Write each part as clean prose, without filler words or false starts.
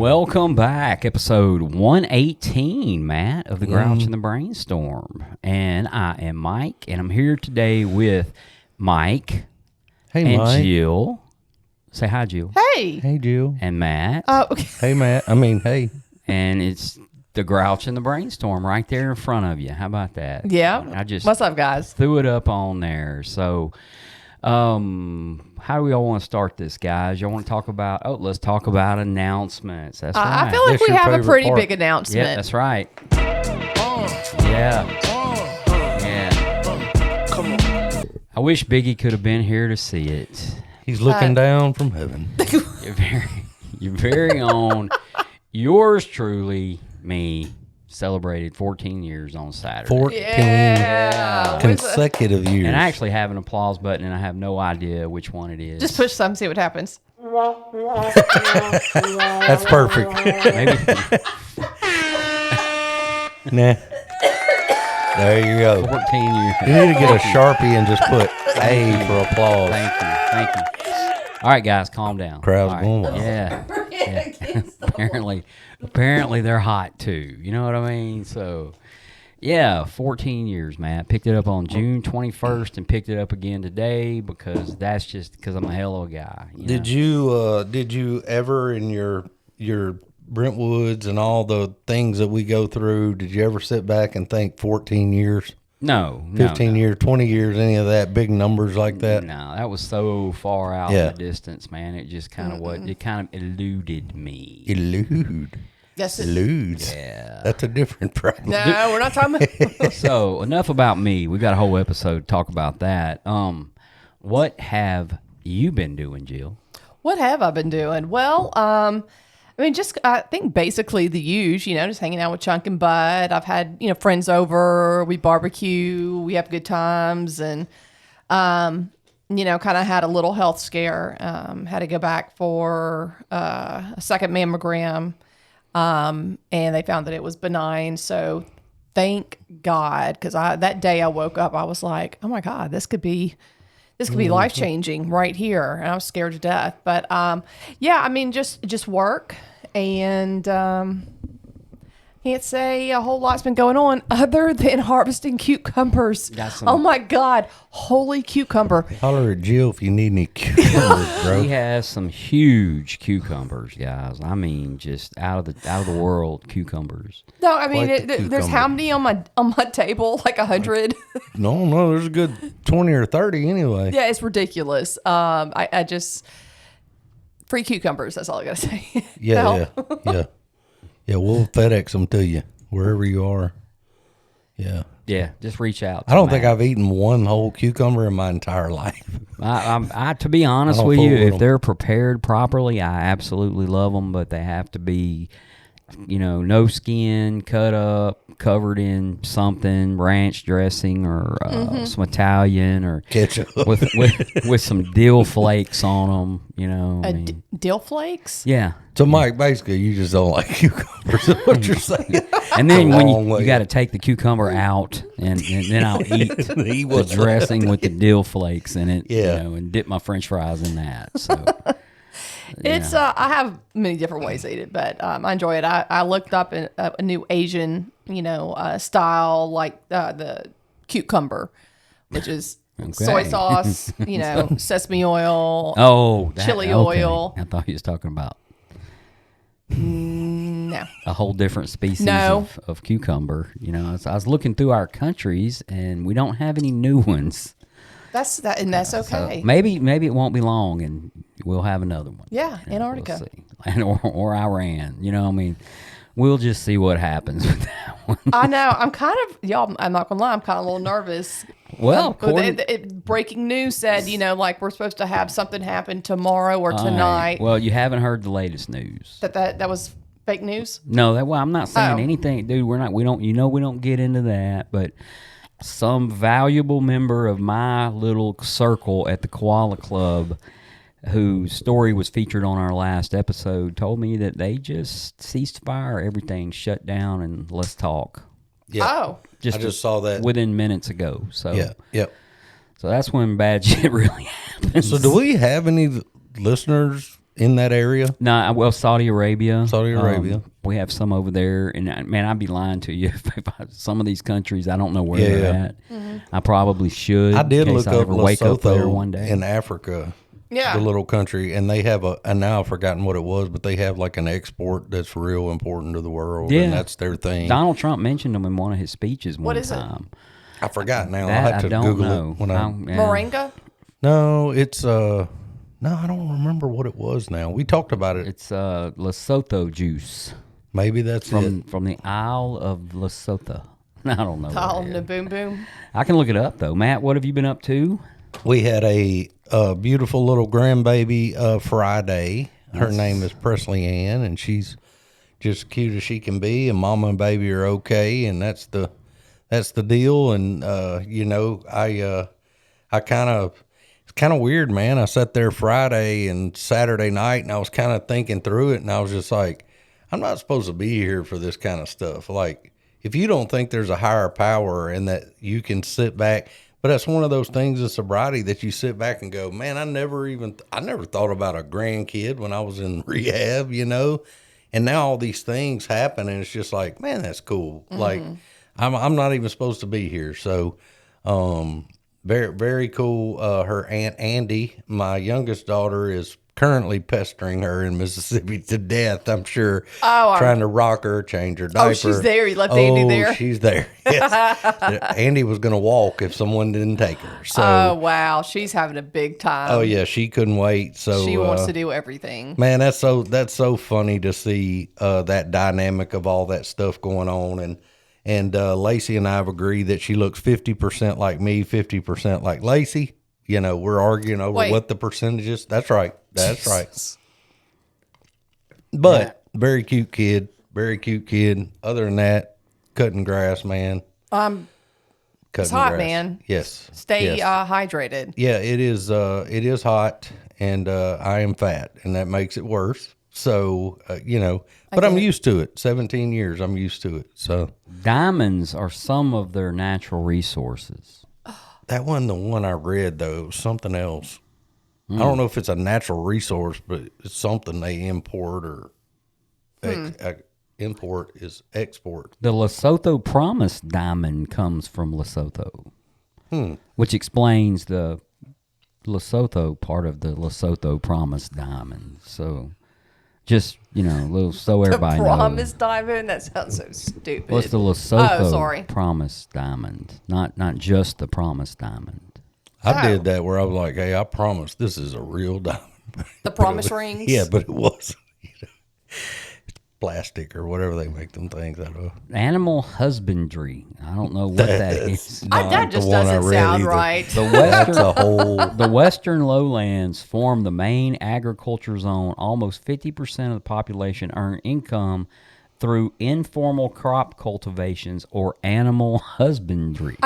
Welcome back, episode 118, Matt, of the Grouch and the Brainstorm. And I am Mike, and I'm here today with Mike and Mike. Jill. Say hi, Jill. Hey. Hey, Jill. And Matt. Okay. Hey, Matt. I mean, hey. And it's the Grouch and the Brainstorm right there in front of you. How about that? Yeah. I just What's up, guys? threw it up on there. So, how do we all want to start this, guys? Y'all want to talk about? Oh, let's talk about announcements. That's right. I feel like That's we your have a favorite pretty part. big announcement. Yeah, that's right. Yeah. I wish Biggie could have been here to see it. He's looking down from heaven. Your very own, yours truly, me, celebrated 14 years on Saturday. 14 Yeah. consecutive years. And I actually have an applause button, and I have no idea which one it is. Just push some, see what happens. That's perfect. Maybe. Nah. There you go. 14 years. You need to get a Sharpie and just put A for applause. Thank you. All right, guys, calm down. Crowd's All right. going wild. Yeah. Apparently they're hot too. You know what I mean? So, yeah, 14 years, Matt. Picked it up on June 21st and picked it up again today because that's just because I'm a hell of a guy. Did you ever in your Brentwoods and all the things that we go through, did you ever sit back and think 14 years, No. 15 years, 20 years, any of that, big numbers like that? No, that was so far out Yeah. in the distance, man. It just kind of eluded me. Elude. Yes. Elude. Yeah. That's a different problem. No, we're not talking about. So enough about me. We got a whole episode to talk about that. What have you been doing, Jill? What have I been doing? Well, I think basically the usual, just hanging out with Chunk and Bud. I've had, friends over, we barbecue, we have good times, and, kind of had a little health scare. Had to go back for a second mammogram, and they found that it was benign. So thank God, because that day I woke up, I was like, oh my God, this could be life-changing right here. And I was scared to death. But, just work. And can't say a whole lot's been going on other than harvesting cucumbers. Oh, my God. Holy cucumber. Holler at Jill if you need any cucumbers, bro. He has some huge cucumbers, guys. I mean, just out of the world cucumbers. No, I mean, Like the there's how many on my table? Like 100? No, there's a good 20 or 30 anyway. Yeah, it's ridiculous. I just... Free cucumbers, that's all I got to say. Yeah. Yeah, we'll FedEx them to you wherever you are. Yeah. Yeah, just reach out. I don't think I've eaten one whole cucumber in my entire life. I to be honest don't with fool you, with if them. they're prepared properly, I absolutely love them. But they have to be, no skin, cut up, covered in something, ranch dressing or some Italian or Ketchup. with some dill flakes on them. Dill flakes? Yeah. So, Mike, basically, you just don't like cucumbers, is what you're saying. And then A when long you way. got to take the cucumber out, and then I'll eat He the was dressing with the dill flakes in it, Yeah. and dip my French fries in that. So It's I have many different ways to eat it, but I enjoy it. I looked up a new Asian, style like the cucumber, which is soy sauce, sesame oil. Chili oil. I thought he was talking about No. a whole different species No. of cucumber. I was looking through our countries, and we don't have any new ones. That's okay. Maybe it won't be long, and we'll have another one. Yeah, Antarctica. We'll see. or Iran. We'll just see what happens with that one. I know. I'm kind of, y'all, I'm not going to lie, I'm kind of a little nervous. Well, breaking news said, like we're supposed to have something happen tomorrow or all tonight. right. Well, you haven't heard the latest news. That was fake news? No, I'm not saying Oh. anything, dude. We don't get into that, but some valuable member of my little circle at the Koala Club, whose story was featured on our last episode, told me that they just ceased fire, everything shut down, and let's talk. Yeah. Oh. I just saw that. within minutes ago. So Yeah. So that's when bad shit really happens. So do we have any listeners in that area? No, well, Saudi Arabia. Saudi Arabia. We have some over there, and man, I'd be lying to you if some of these countries I don't know where Yeah, they're yeah. at. I probably should. I did in case look I up ever wake up there one Lesotho day. in Africa. Yeah. The little country, and they have and now I've forgotten what it was, but they have like an export that's real important to the world, Yeah. and that's their thing. Donald Trump mentioned them in one of his speeches one What is it? time. I forgot now. That I'll have to I don't Google know. it when I. Yeah. Moringa? No, it's no, I don't remember what it was. Now we talked about it. It's Lesotho juice Maybe that's it. from the Isle of Lesotho. I don't know. Call where it him the is. boom boom. I can look it up though. Matt, what have you been up to? We had a beautiful little grandbaby Friday. Her name is Presley Ann, and she's just cute as she can be. And mama and baby are okay, and that's the deal. And I kind of it's kind of weird, man. I sat there Friday and Saturday night, and I was kind of thinking through it, and I was just like, I'm not supposed to be here for this kind of stuff. Like, if you don't think there's a higher power and that you can sit back. But that's one of those things of sobriety that you sit back and go, man, I never thought about a grandkid when I was in rehab, and now all these things happen, and it's just like, man, that's cool. Like, I'm not even supposed to be here. So, very, very cool. Her Aunt Andy, my youngest daughter, is currently pestering her in Mississippi to death, I'm sure. Trying to rock her, change her diaper. Oh, she's there. You left Andy there? She's there. Yes. Andy was going to walk if someone didn't take her. So, Oh, wow. She's having a big time. oh yeah, she couldn't wait. So She wants to do everything. man, that's so funny to see that dynamic of all that stuff going on, and Lacey and I have agreed that she looks 50% like me, 50% like Lacey. We're arguing over Wait. what the percentage is. That's right. That's right. But very cute kid. Very cute kid. Other than that, cutting grass, man. Cutting It's hot, grass. man. Yes. Stay Yes. hydrated. Yeah, it is. It is hot, and I am fat, and that makes it worse. So, but I'm used to it. 17 years, I'm used to it. So Diamonds are some of their natural resources. that wasn't the one I read though. It was something else. I don't know if it's a natural resource, but it's something they import or import is export. The Lesotho Promise diamond comes from Lesotho, which explains the Lesotho part of the Lesotho Promise diamond. So, just so everybody Promise knows. diamond? That sounds so stupid. What's the Lesotho Oh, sorry. Promise diamond? Not just the Promise diamond. I did that where I was like, "Hey, I promise this is a real diamond." The promise rings? Yeah, but it wasn't. It's plastic or whatever they make them things out of. Animal husbandry. I don't know what that is. Not that just the one I doesn't read sound either. right. The That's western a whole. The western lowlands form the main agriculture zone. Almost 50% of the population earn income through informal crop cultivations or animal husbandry.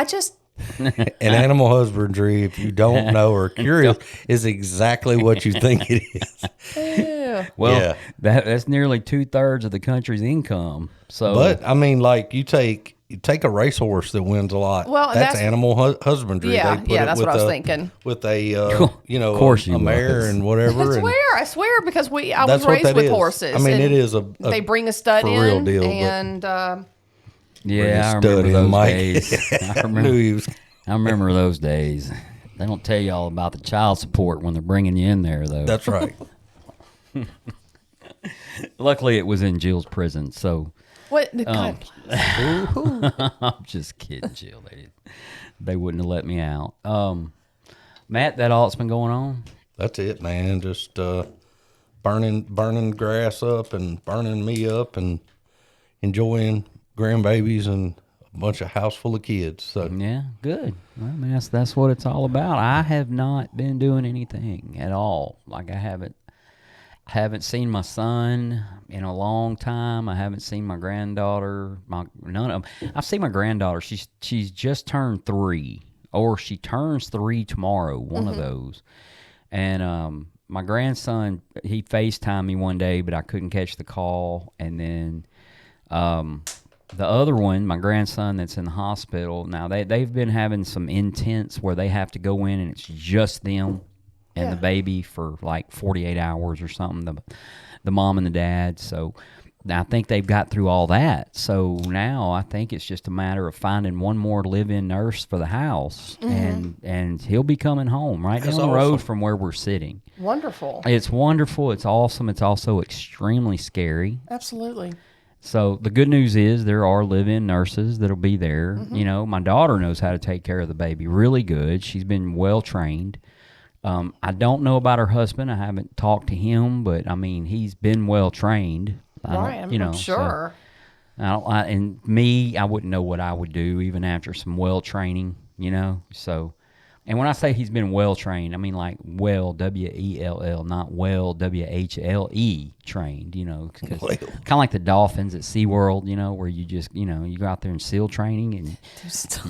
And animal husbandry, if you don't know or curious, is exactly what you think it is. Ew. Well, Yeah. that's nearly 2/3 of the country's income. So, But I mean, like you take a racehorse that wins a lot. Well, that's that's- animal husbandry. Yeah, They put yeah, it that's with what I was a- thinking. With a Of course a you mare was. and whatever. I swear, because I was That's what raised that with is. horses. I mean, and it is a they bring a stud for in, real deal, but- and yeah, I stud remember in, those Mike. days. I knew remember, he was. I remember those days. They don't tell you all about the child support when they're bringing you in there, though. That's right. Luckily, it was in Jill's prison, so what? God, I'm just kidding, Jill. They wouldn't have let me out. Matt, that all that's been going on? That's it, man. Just burning grass up and burning me up and enjoying grandbabies and a bunch of house full of kids. So Yeah, good. Well, I mean, that's what it's all about. I have not been doing anything at all. Like I haven't seen my son in a long time. I haven't seen my granddaughter. None of them. I've seen my granddaughter. She's just turned 3, or she turns 3 tomorrow. One of those. And my grandson, he FaceTimed me one day, but I couldn't catch the call. And then the other one, my grandson that's in the hospital now, they've been having some intense where they have to go in and it's just them. and Yeah. the baby for like 48 hours or something, the mom and the dad. So I think they've got through all that. So now I think it's just a matter of finding one more live-in nurse for the house, and he'll be coming home right That's down the road awesome. from where we're sitting. Wonderful. It's wonderful. It's awesome. It's also extremely scary. Absolutely. So the good news is there are live-in nurses that'll be there. You know, my daughter knows how to take care of the baby really good. She's been well trained. I don't know about her husband. I haven't talked to him, but I mean, he's been well trained. Right. I'm sure. And me, I wouldn't know what I would do even after some well training, you know. So, and when I say he's been well trained, I mean like well, WELL, not well, WHLE trained, you know, kind Well. of like the dolphins at SeaWorld, you know, where you just, you know, you go out there in SEAL training and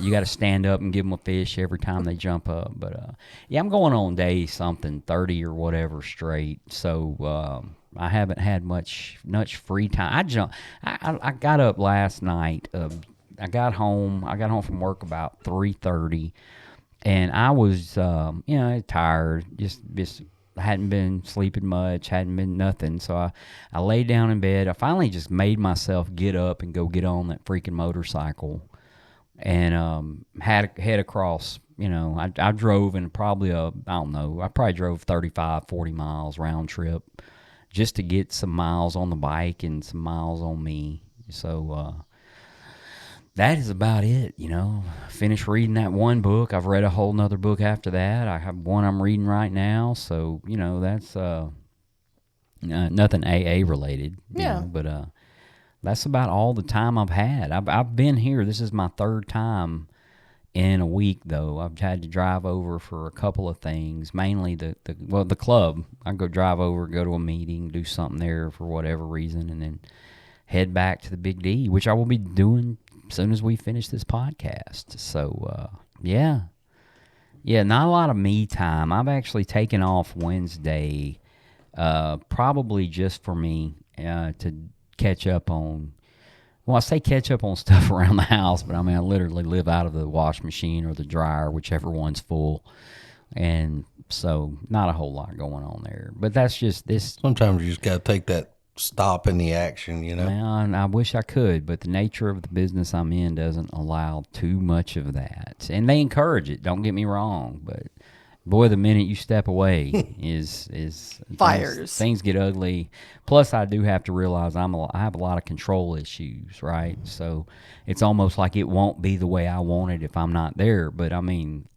you got to stand up and give them a fish every time they jump up. But yeah, I'm going on day something 30 or whatever straight. So I haven't had much free time. I got up last night. I got home from work about 3:30, and I was you know, tired. Just hadn't been sleeping much. Hadn't been nothing. So I laid down in bed. I finally just made myself get up and go get on that freaking motorcycle, and head across. You know, I drove in probably I don't know. I probably drove 35, 40 miles round trip, just to get some miles on the bike and some miles on me. So that is about it, you know. Finished reading that one book. I've read a whole nother book after that. I have one I'm reading right now. So, you know, that's nothing AA related. you Yeah. know, but that's about all the time I've had. I've been here. This is my third time in a week, though. I've had to drive over for a couple of things, mainly the club. I go drive over, go to a meeting, do something there for whatever reason, and then head back to the Big D, which I will be doing as soon as we finish this podcast. So, yeah, not a lot of me time. I've actually taken off Wednesday, probably just for me to catch up on. Well, I say catch up on stuff around the house, but I mean, I literally live out of the wash machine or the dryer, whichever one's full. And so not a whole lot going on there. But that's just this. Sometimes you just got to take that stop in the action, you know. Man, I wish I could, but the nature of the business I'm in doesn't allow too much of that. And they encourage it, don't get me wrong, but boy, the minute you step away is Fires. Things get ugly. Plus, I do have to realize I have a lot of control issues, right? So it's almost like it won't be the way I want it if I'm not there. But I mean,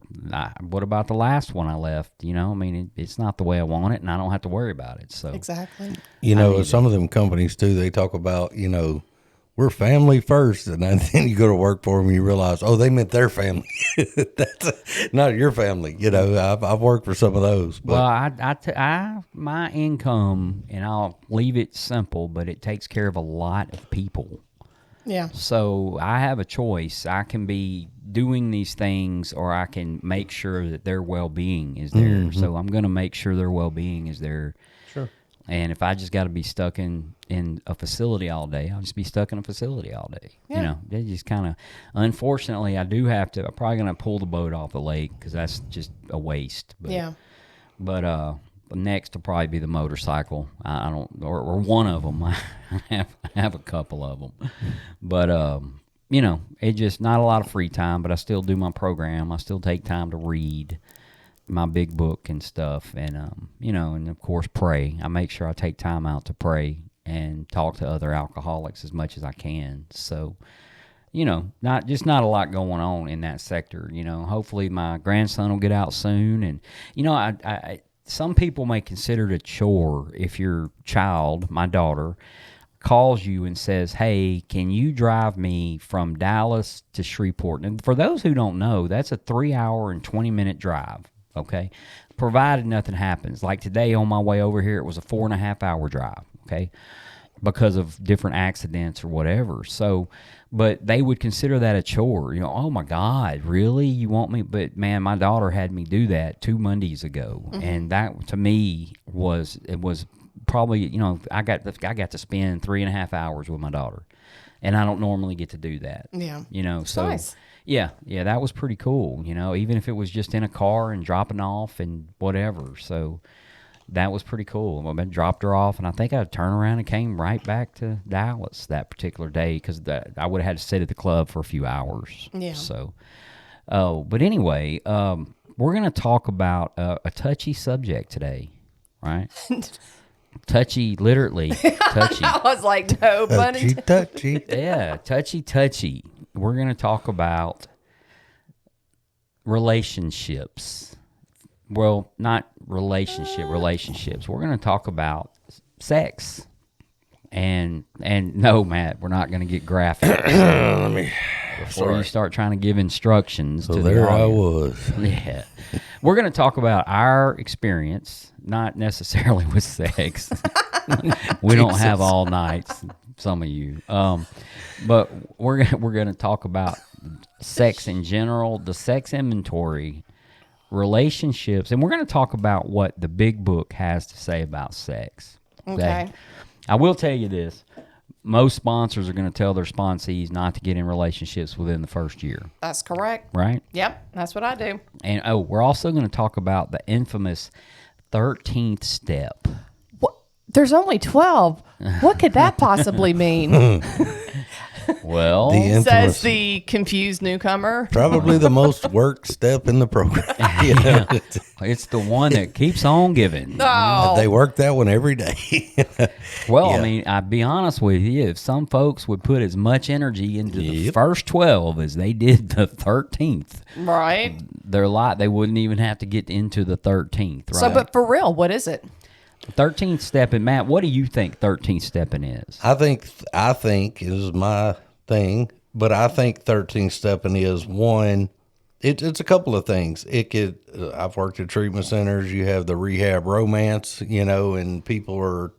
what about the last one I left? You know, I mean, it's not the way I want it, and I don't have to worry about it. So Exactly. You know, some of them companies too, they talk about, you know, we're family first, and then you go to work for them and you realize, oh, they meant their family. That's not your family. You know, I've worked for some of those. But Well, my income, and I'll leave it simple, but it takes care of a lot of people. Yeah. So I have a choice. I can be doing these things, or I can make sure that their well-being is there. So I'm going to make sure their well-being is there. Sure. And if I just got to be stuck in a facility all day, I'll just be stuck in a facility all day. Yeah. You know, they just kind of, unfortunately, I'm probably going to pull the boat off the lake because that's just a waste. But, Yeah. But next will probably be the motorcycle. I don't, or one of them. I have a couple of them. But, you know, it just not a lot of free time, but I still do my program. I still take time to read my big book and stuff, and you know, and of course pray. I make sure I take time out to pray and talk to other alcoholics as much as I can. So, you know, not a lot going on in that sector. You know, hopefully my grandson will get out soon, and you know, I some people may consider it a chore if your child, my daughter, calls you and says, hey, can you drive me from Dallas to Shreveport? And for those who don't know, that's a 3-hour and 20-minute drive. Okay, provided nothing happens. Like today on my way over here, it was a 4.5-hour drive. Okay, because of different accidents or whatever. So, but they would consider that a chore. You know, oh my God, really? You want me? But man, my daughter had me do that 2 Mondays ago, and that to me was probably, you know, I got to spend 3.5 hours with my daughter, and I don't normally get to do that. Yeah. You know, so nice. Yeah, that was pretty cool. Even if it was just in a car and dropping off and whatever. So that was pretty cool. I dropped her off, and I think I turned around and came right back to Dallas that particular day because I would have had to sit at the club for a few hours. Yeah. So, but anyway, we're going to talk about a touchy subject today, right? Touchy, literally touchy. I was like, no, bunny. Touchy. Yeah, touchy. We're going to talk about relationships. Well, not relationships. We're going to talk about sex. And no, Matt, we're not going to get graphic. Before you start trying to give instructions So to there the I audience. was. Yeah. We're going to talk about our experience, not necessarily with sex. We don't have all nights, some of you. But we're going to talk about sex in general, the sex inventory, relationships, and we're going to talk about what the big book has to say about sex. Okay. I will tell you this. Most sponsors are going to tell their sponsees not to get in relationships within the first year, That's correct. right? Yep, that's what I do. And we're also going to talk about the infamous 13th step. What? There's only 12. What could that possibly mean? Well, The Says infamous, the confused newcomer. probably the most work step in the program. You know? it's the one that keeps on giving. Oh, They work that one every day. Well, Yeah. I mean, I'll be honest with you. If some folks would put as much energy into the Yep. first 12 as they did the 13th, right. they wouldn't even have to get into the 13th, right? So, but for real, what is it? 13th stepping, Matt, what do you think 13th stepping is? I think is my thing, but I think 13 stepping is one. It's a couple of things. It could. I've worked at treatment centers. You have the rehab romance, and people are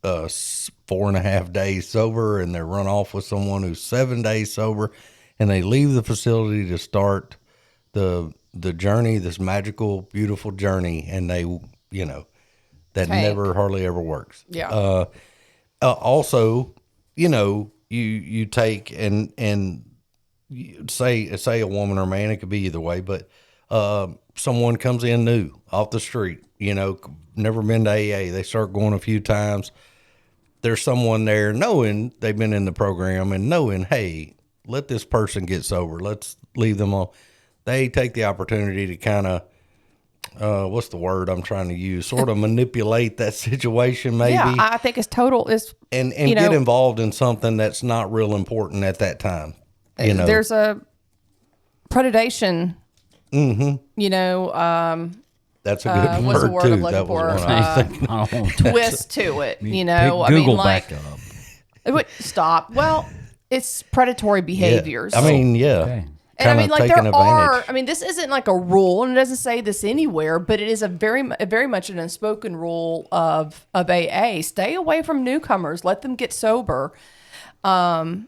4.5 days sober, and they run off with someone who's 7 days sober, and they leave the facility to start the journey, this magical, beautiful journey, and they, that Tank. never hardly ever works. Yeah. Also, you take and you say a woman or man, it could be either way, but someone comes in new off the street, never been to AA. They start going a few times. There's someone there knowing they've been in the program and knowing, hey, let this person get sober. Let's leave them on. They take the opportunity to kind of, what's the word I'm trying to use? Sort of manipulate that situation, maybe. Yeah, I think it's total. It's and you know- get involved in something that's not real important at that time. there's a predation. That's a good what's the word word too. I'm looking That was for? one I was thinking. I don't want to Twist to it. Google back up. It would stop. Well, it's predatory behaviors. I mean, yeah. Okay. And I Kinda mean, like taking there are. advantage. I mean, this isn't like a rule, and it doesn't say this anywhere, but it is a very much an unspoken rule of AA. Stay away from newcomers. Let them get sober. Because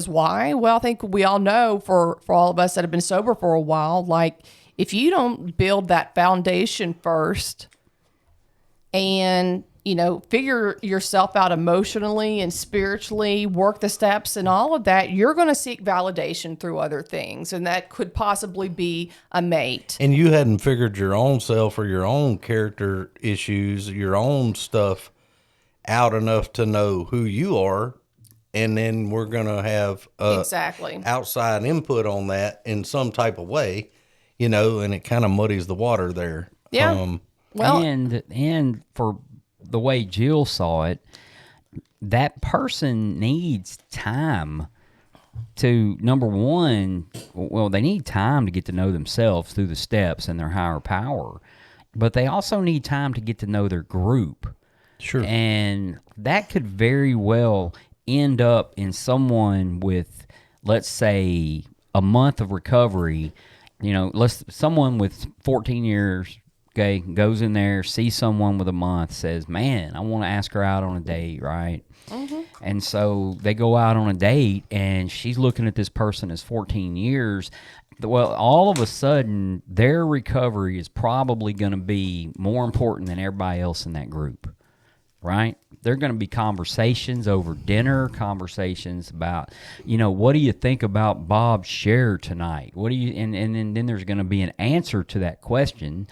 why? Well, I think we all know for all of us that have been sober for a while, like if you don't build that foundation first, and figure yourself out emotionally and spiritually, work the steps and all of that, you're going to seek validation through other things. And that could possibly be a mate. And you hadn't figured your own self or your own character issues, your own stuff out enough to know who you are. And then we're going to have Exactly. outside input on that in some type of way, and it kind of muddies the water there. Yeah. Well, and for the way Jill saw it, that person needs time to, number one, well, they need time to get to know themselves through the steps and their higher power, but they also need time to get to know their group. Sure. And that could very well end up in someone with, let's say, a month of recovery. Someone with 14 years, okay, goes in there, sees someone with a month, says, man, I want to ask her out on a date, right? Mm-hmm. And so they go out on a date, and she's looking at this person as 14 years. Well, all of a sudden, their recovery is probably going to be more important than everybody else in that group. right? There are going to be conversations over dinner, conversations about, what do you think about Bob's share tonight? What do you, and then there's going to be an answer to that question.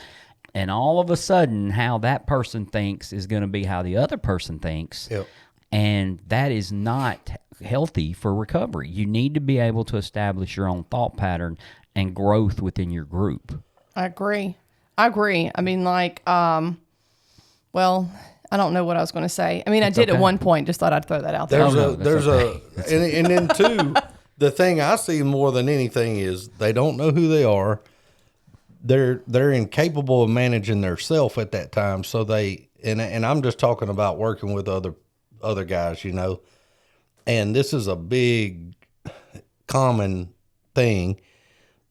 And all of a sudden, how that person thinks is going to be how the other person thinks. Yep. And that is not healthy for recovery. You need to be able to establish your own thought pattern and growth within your group. I agree. I mean, like, well, I don't know what I was going to say. I mean, I did okay. at one point. Just thought I'd throw that out there. And then too, the thing I see more than anything is they don't know who they are. They're incapable of managing their self at that time. So and I'm just talking about working with other guys, and this is a big common thing,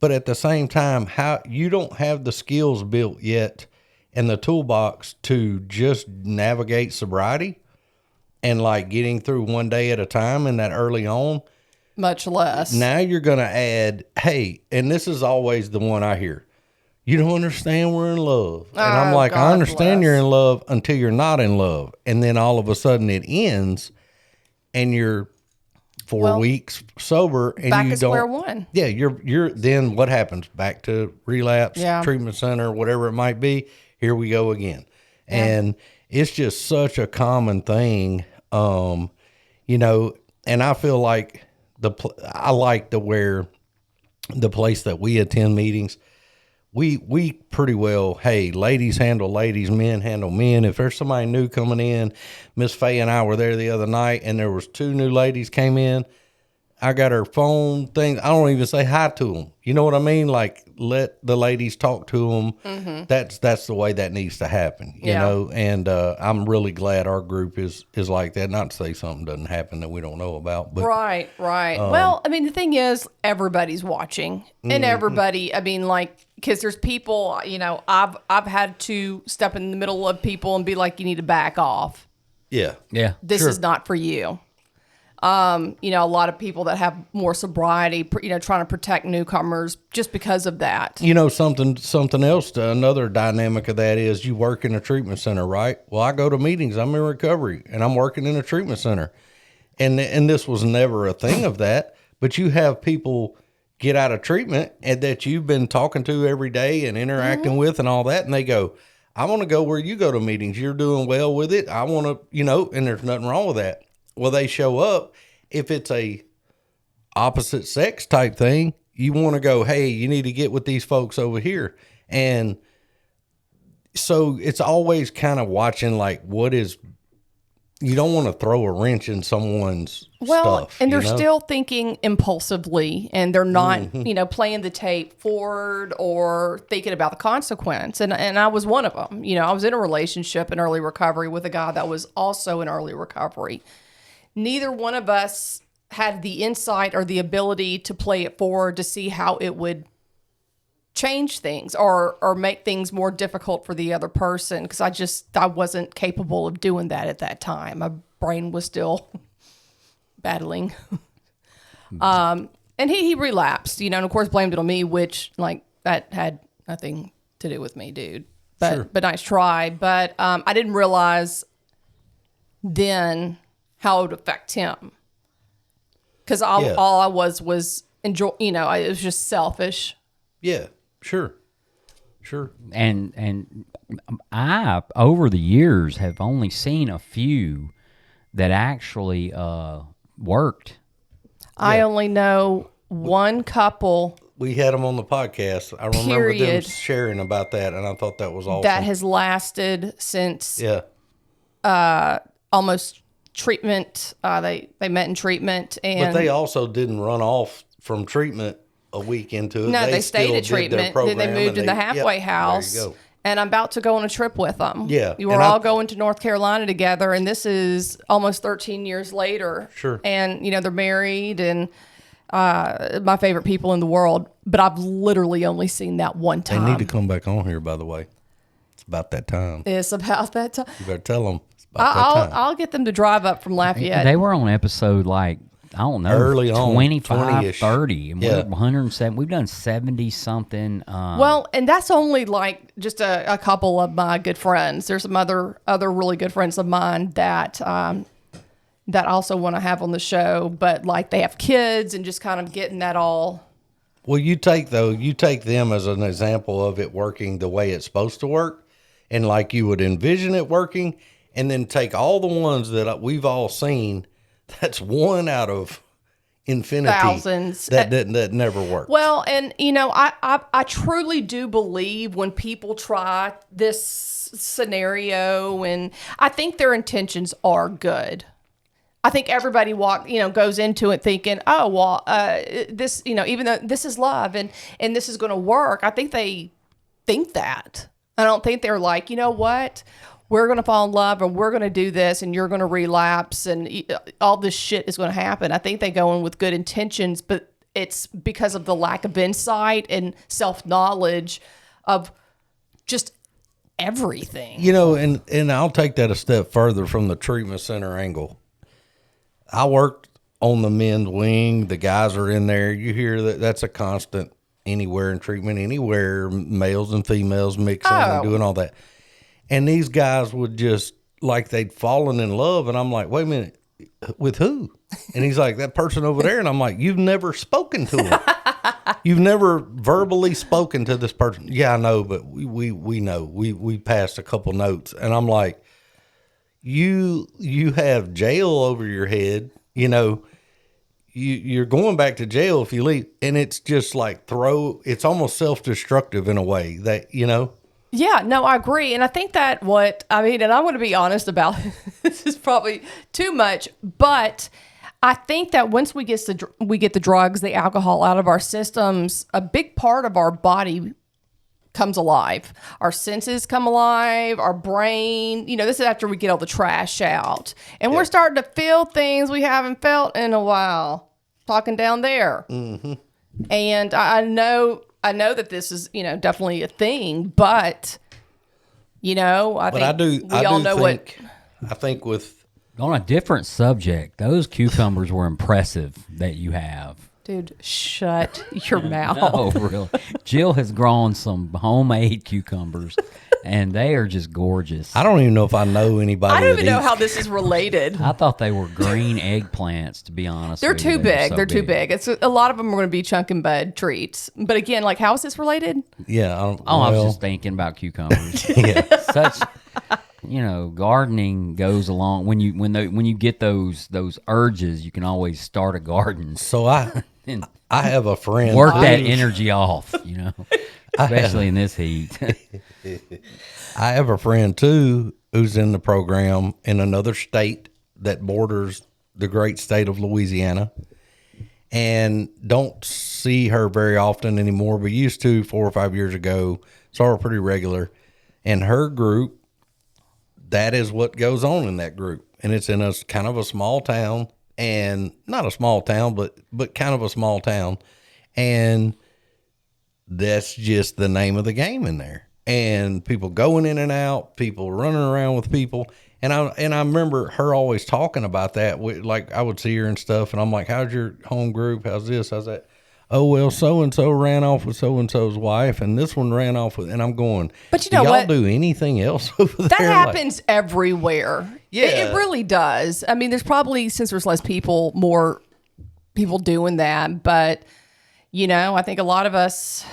but at the same time, how you don't have the skills built yet and the toolbox to just navigate sobriety and like getting through one day at a time and that early on. Much less. Now you're going to add, hey, and this is always the one I hear. You don't understand we're in love. And I'm like, God I understand bless. you're in love until you're not in love. And then all of a sudden it ends and you're 4 weeks sober and back you at don't. square one. Yeah, you're then what happens? Back to relapse, Yeah. treatment center, whatever it might be. Here we go again. Yeah. And it's just such a common thing. And I feel like I like to where the place that we attend meetings, we pretty well, hey, ladies handle ladies, men handle men. If there's somebody new coming in, Miss Faye and I were there the other night and there was 2 new ladies came in. I got her phone thing. I don't even say hi to them. You know what I mean? Like let the ladies talk to them. Mm-hmm. That's the way that needs to happen, you know? And I'm really glad our group is like that. Not to say something doesn't happen that we don't know about, but Right. Well, I mean, the thing is, everybody's watching, and everybody. I mean, like, because there's people. I've had to step in the middle of people and be like, you need to back off. yeah. This is not for you. A lot of people that have more sobriety, trying to protect newcomers just because of that. Something else, another dynamic of that is you work in a treatment center, right? Well, I go to meetings, I'm in recovery and I'm working in a treatment center. And this was never a thing of that, but you have people get out of treatment and that you've been talking to every day and interacting with and all that. And they go, I want to go where you go to meetings. You're doing well with it. I want to, and there's nothing wrong with that. Well, they show up. If it's a opposite sex type thing, you want to go, hey, you need to get with these folks over here. And so it's always kind of watching like you don't want to throw a wrench in someone's stuff. And they're still thinking impulsively and they're not, playing the tape forward or thinking about the consequence. And I was one of them. I was in a relationship in early recovery with a guy that was also in early recovery. Neither one of us had the insight or the ability to play it forward to see how it would change things or make things more difficult for the other person, because I wasn't capable of doing that at that time. My brain was still battling. And he relapsed, and of course blamed it on me, which like that had nothing to do with me, dude. But nice try. But I didn't realize then how it would affect him, because all I was enjoy. It was just selfish. Yeah, sure. And I over the years have only seen a few that actually worked. I only know one couple We had them on the podcast. I remember them sharing about that, and I thought that was awesome. that has lasted since almost treatment. They met in treatment, and but they also didn't run off from treatment a week into it. No, they stayed still at did their treatment. Then they program moved in and the halfway house. There you go. And I'm about to go on a trip with them. Yeah, We were all going to North Carolina together, and this is almost 13 years later. Sure. And, they're married and my favorite people in the world, but I've literally only seen that one time. They need to come back on here, by the way. It's about that time. It's about that time. You better tell them it's about that time. I'll get them to drive up from Lafayette. They were on episode like I don't know, early on, 25, 20-ish. 30. And Yeah. we're 107. We've done 70 something. Well, and that's only like just a couple of my good friends. There's some other really good friends of mine that that also want to have on the show, but like they have kids and just kind of getting that all. Well, you take them as an example of it working the way it's supposed to work, and like you would envision it working, and then take all the ones that we've all seen. That's one out of infinity Thousands. that never worked. Well, and you know, I truly do believe when people try this scenario, and I think their intentions are good. I think everybody goes into it thinking, oh, well, this, even though this is love and this is going to work, I think they think that. I don't think they're like, you know what, we're going to fall in love and we're going to do this and you're going to relapse and all this shit is going to happen. I think they go in with good intentions, but it's because of the lack of insight and self-knowledge of just everything. And I'll take that a step further from the treatment center angle. I worked on the men's wing. The guys are in there. You hear that's a constant anywhere in treatment, anywhere, males and females mixing and doing all that. And these guys would just, like, they'd fallen in love. And I'm like, wait a minute, with who? And he's like, that person over there. And I'm like, you've never spoken to him. You've never verbally spoken to this person. Yeah, I know, but we know. We passed a couple notes. And I'm like, you have jail over your head, you're going back to jail if you leave. And it's just like it's almost self-destructive in a way that, Yeah, no, I agree. And I think and I want to be honest about this is probably too much, but I think that once we get the drugs, the alcohol out of our systems, a big part of our body comes alive. Our senses come alive, our brain, this is after we get all the trash out. And we're starting to feel things we haven't felt in a while. Talking down there. Mm-hmm. And I know that this is, definitely a thing, but I think with on a different subject, those cucumbers were impressive that you have. Dude, shut your mouth. No, really. Jill has grown some homemade cucumbers, and they are just gorgeous. I don't even know if I know anybody. I don't even know how this is related. I thought they were green eggplants, to be honest. They're with you. too big. So They're too big. It's a lot of them are going to be chunk and bud treats. But again, like, how is this related? Yeah. I was just thinking about cucumbers. Yeah. Such, gardening goes along when you get those urges, you can always start a garden. So I have a friend. Work that energy off, especially in this heat. I have a friend too who's in the program in another state that borders the great state of Louisiana, and don't see her very often anymore, but used to 4 or 5 years ago. Saw her pretty regular. And her group, that is what goes on in that group. And it's in a kind of a small town, and not a small town, but kind of a small town. And that's just the name of the game in there. And people going in and out, people running around with people. And I remember her always talking about that. Like, I would see her and stuff, and I'm like, how's your home group? How's this? How's that? Oh, well, so-and-so ran off with so-and-so's wife, and this one ran off with, and I'm going, but you do know y'all what? do anything else over there? That happens everywhere. Yeah. It really does. I mean, there's probably, since there's less people, more people doing that. But, I think a lot of us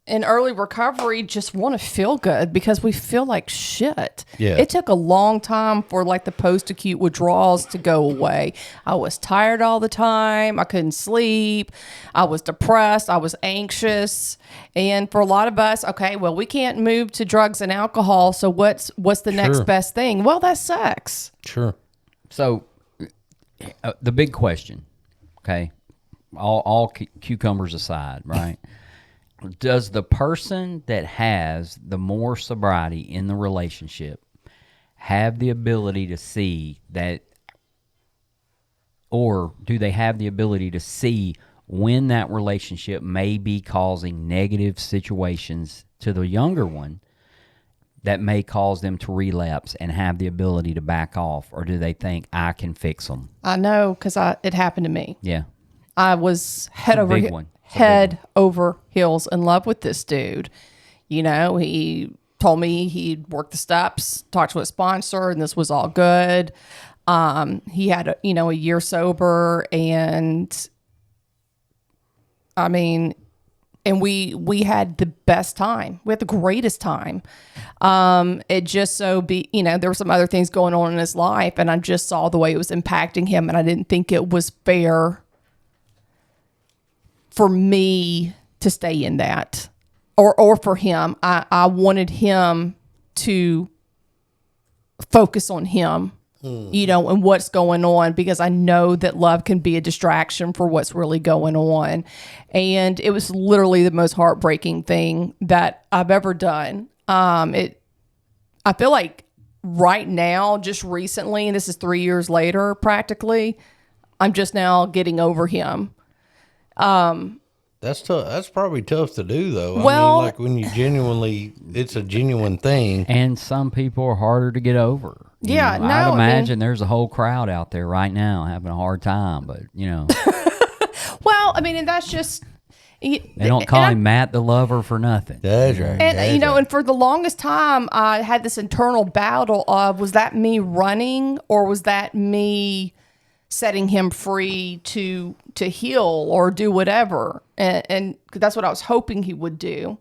in early recovery just want to feel good because we feel like shit. Yeah. It took a long time for like the post-acute withdrawals to go away. I was tired all the time. I couldn't sleep. I was depressed. I was anxious. And for a lot of us, okay, well, we can't move to drugs and alcohol. So what's the next best thing? Well, that's sex. Sure. So the big question, okay, all cucumbers aside, right? Does the person that has the more sobriety in the relationship have the ability to see that, or do they have the ability to see when that relationship may be causing negative situations to the younger one that may cause them to relapse and have the ability to back off, or do they think I can fix them? I know because it happened to me. Yeah. I was big one. It's a big head over heels in love with this dude. You know, he told me he'd worked the steps, talked to a sponsor, and this was all good. He had a year sober, and I mean, and we had the best time. We had the greatest time. It just there were some other things going on in his life, and I just saw the way it was impacting him, and I didn't think it was fair for me to stay in that, or for him. I wanted him to focus on him, and what's going on, because I know that love can be a distraction for what's really going on. And it was literally the most heartbreaking thing that I've ever done. I feel like right now, just recently, and this is 3 years later, practically, I'm just now getting over him. That's tough. That's probably tough to do, though. Well- I mean, like when you genuinely, it's a genuine thing. And some people are harder to get over. You Yeah, know, no, I'd I mean- imagine there's a whole crowd out there right now having a hard time, but Well, I mean, and that's just... they don't call him Matt the Lover for nothing. That's right. And That's right. and for the longest time, I had this internal battle of, was that me running, or was that me setting him free to heal or do whatever? And 'cause that's what I was hoping he would do.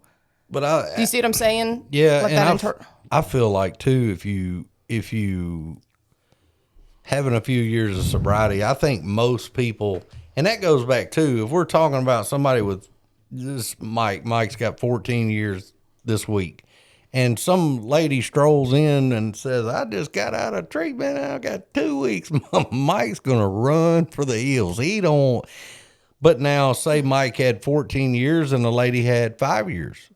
But Do you see what I'm saying? yeah, Like and that I feel like too, if you having a few years of sobriety, I think most people, and that goes back too, if we're talking about somebody with this, Mike's got 14 years this week, and some lady strolls in and says, I just got out of treatment, I got 2 weeks. Mike's gonna run for the hills. He don't. But now, say Mike had 14 years and the lady had 5 years.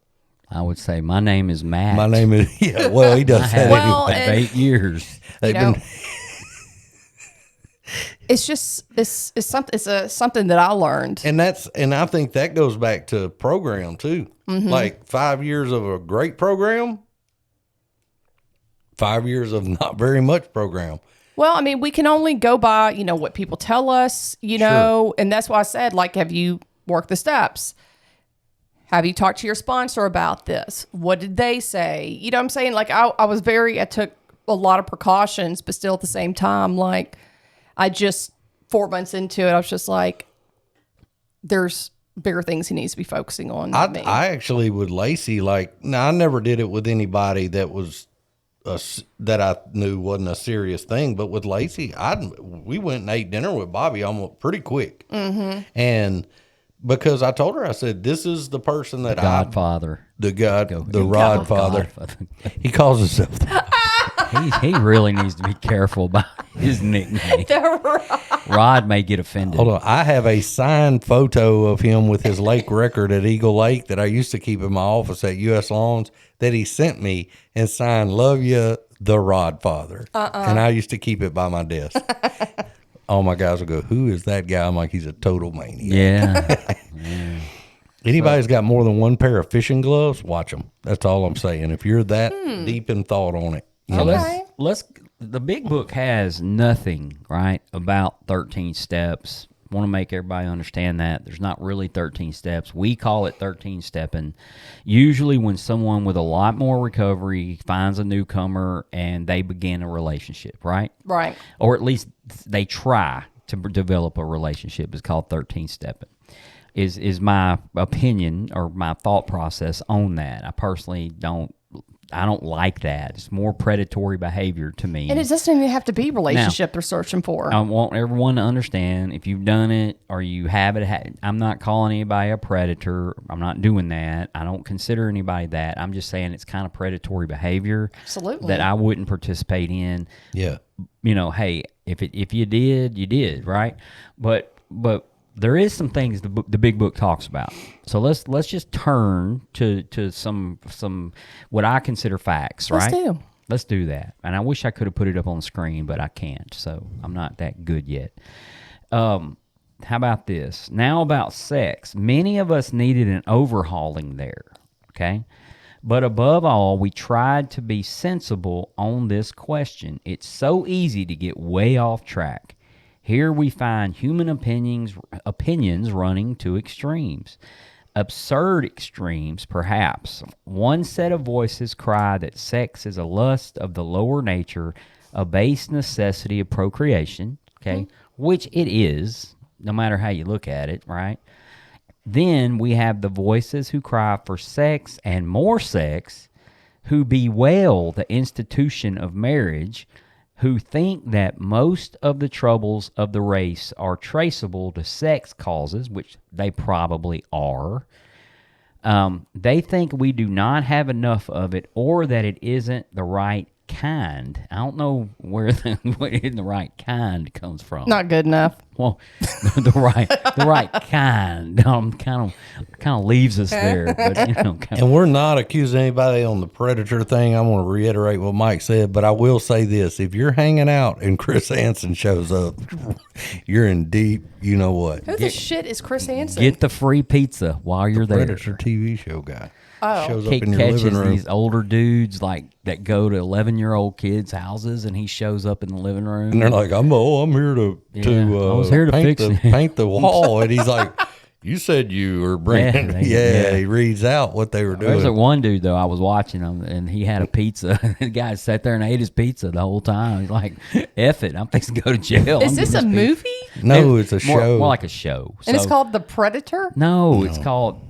I would say my name is Matt. My name is, yeah, well, he I does had that Well, anyway. it and- 8 years. They've know, been, It's just it's something that I learned. and I think that goes back to program too. Mm-hmm. Like 5 years of a great program, 5 years of not very much program. Well, I mean, we can only go by, what people tell us, and that's why I said, like, have you worked the steps? Have you talked to your sponsor about this? What did they say? You know what I'm saying? Like, I took a lot of precautions, but still at the same time, like, I just, 4 months into it, I was just like, there's bigger things he needs to be focusing on than me. I actually with Lacey, like, now I never did it with anybody that was that I knew wasn't a serious thing, but with Lacey, we went and ate dinner with Bobby almost pretty quick, and because I told her, I said, this is the person that Godfather. the Rod Father. He calls himself that. He really needs to be careful about his nickname. Rod may get offended. Hold on. I have a signed photo of him with his lake record at Eagle Lake that I used to keep in my office at U.S. Lawns that he sent me and signed, Love Ya, the Rod Father. And I used to keep it by my desk. All my guys will go, who is that guy? I'm like, he's a total maniac. Yeah. Anybody's got more than one pair of fishing gloves, watch them. That's all I'm saying. If you're that deep in thought on it. You So know. let's the big book has nothing, right, about 13 steps. Want to make everybody understand that there's not really 13 steps. We call it 13 stepping. Usually when someone with a lot more recovery finds a newcomer and they begin a relationship, right? Right. Or at least they try to develop a relationship. It's called 13 stepping. Is my opinion or my thought process on that. I personally don't like that. It's more predatory behavior to me. And it doesn't even have to be relationship they're searching for. I want everyone to understand, if you've done it or you have it, I'm not calling anybody a predator. I'm not doing that. I don't consider anybody that. I'm just saying it's kind of predatory behavior Absolutely. that I wouldn't participate in. Yeah. Hey, if you did, you did, right? But there is some things the big book talks about. So let's just turn to some what I consider facts, right? Let's do. Let's do that. And I wish I could have put it up on the screen, but I can't. So I'm not that good yet. How about this? Now about sex. Many of us needed an overhauling there. Okay. But above all, we tried to be sensible on this question. It's so easy to get way off track. Here we find human opinions running to extremes. Absurd extremes, perhaps. One set of voices cry that sex is a lust of the lower nature, a base necessity of procreation, okay, which it is, no matter how you look at it, right? Then we have the voices who cry for sex and more sex, who bewail the institution of marriage, who think that most of the troubles of the race are traceable to sex causes, which they probably are. They think we do not have enough of it, or that it isn't the right kind. I don't know where the right kind comes from. Not good enough. Well, the right kind kind of leaves us there, but And we're not accusing anybody on the predator thing. I'm going to reiterate what Mike said, but I will say this: if you're hanging out and Chris Hansen shows up, you're in deep. You know what? Who the shit is Chris Hansen? get the free pizza while you're there. Predator TV show guy. Oh. Shows up He in your catches living room. these older dudes like that go to 11-year-old kids' houses, and he shows up in the living room. And they're like, I'm here to I was here to paint fix it." paint the wall. And he's like, you said you were bringing. Yeah, He reads out what they were doing. There's a one dude though. I was watching him, and he had a pizza. The guy sat there and ate his pizza the whole time. He's like, "F it, I'm fixing to go to jail." Is this a movie? No, it's a show. More like a show. And it's So- called The Predator? no, it's called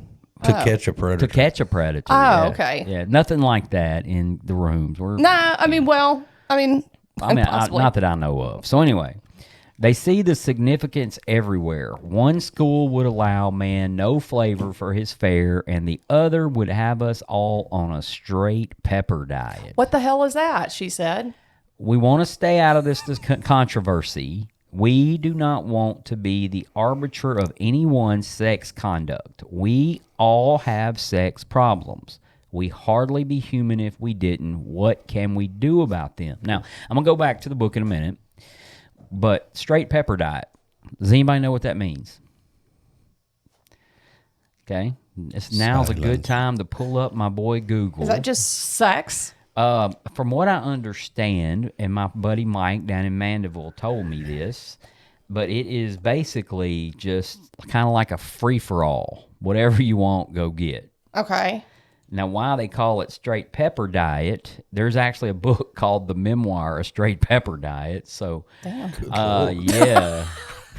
to catch a predator. To Catch a Predator. Oh, yeah. okay. Yeah, nothing like that in the rooms. Nah, I mean, possibly. Not that I know of. So anyway, they see the significance everywhere. One school would allow man no flavor for his fare, and the other would have us all on a straight pepper diet. What the hell is that? She said. We want to stay out of this controversy. We do not want to be the arbiter of anyone's sex conduct. We all have sex problems. We hardly be human if we didn't. What can we do about them? Now, I'm going to go back to the book in a minute, but straight pepper diet. Does anybody know what that means? Okay. Now's a good time to pull up my boy Google. Is that just sex? From what I understand, and my buddy Mike down in Mandeville told me this, but it is basically just kind of like a free-for-all. Whatever you want, go get. Okay. Now, why they call it straight pepper diet, there's actually a book called The Memoir of Straight Pepper Diet. So, yeah.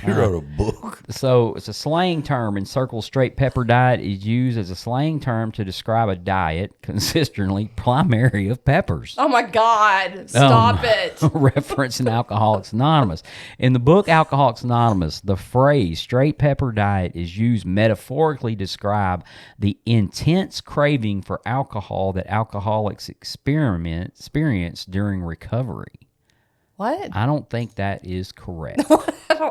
He wrote a book. So it's a slang term in circles. Straight pepper diet is used as a slang term to describe a diet consistently primary of peppers. Oh my God. Stop it. Reference in Alcoholics Anonymous. In the book Alcoholics Anonymous, the phrase straight pepper diet is used metaphorically to describe the intense craving for alcohol that alcoholics experience during recovery. What? I don't think that is correct.